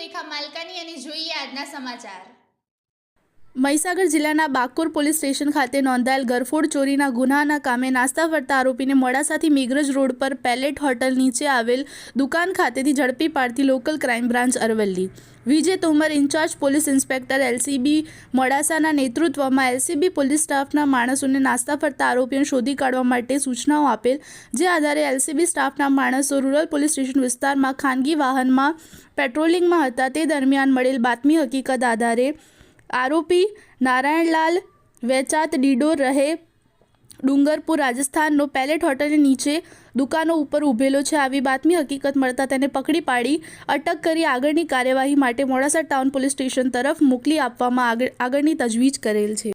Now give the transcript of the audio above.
રેખા માલકાની અને જોઈએ આજના સમાચાર। મહીસાગર જિલ્લાના બાકોર પોલીસ સ્ટેશન ખાતે નોંધાયેલ ગરફોડ ચોરીના ગુનાના કામે નાસ્તા ફરતા આરોપીને મોડાસાથી મેઘરજ રોડ પર પેલેટ હોટલ નીચે આવેલ દુકાન ખાતેથી ઝડપી પાડતી local crime branch Aravalli. Vijay Tomar incharge police inspector LCB મોડાસાના નેતૃત્વમાં એલસીબી પોલીસ સ્ટાફના માણસોને નાસ્તા ફરતા આરોપીઓને શોધી કાઢવા માટે સૂચનાઓ આપેલ, જે આધારે એલસીબી સ્ટાફના માણસો રૂરલ પોલીસ સ્ટેશન વિસ્તારમાં ખાનગી વાહનમાં પેટ્રોલિંગમાં હતા। તે દરમિયાન મળેલ બાતમી હકીકત આધારે आरोपी नारायणलाल वेचात डीडो रहे डूंगरपुर राजस्थान पेलेट होटल नीचे दुकानों पर उभेलो छे। आवी बातमी हकीकत मळता तेने पकड़ी पाड़ी अटक करी आगळनी कार्यवाही माटे मोडासा टाउन पोलीस स्टेशन तरफ मोकली आपवामां आगळनी तजवीज करेल छे।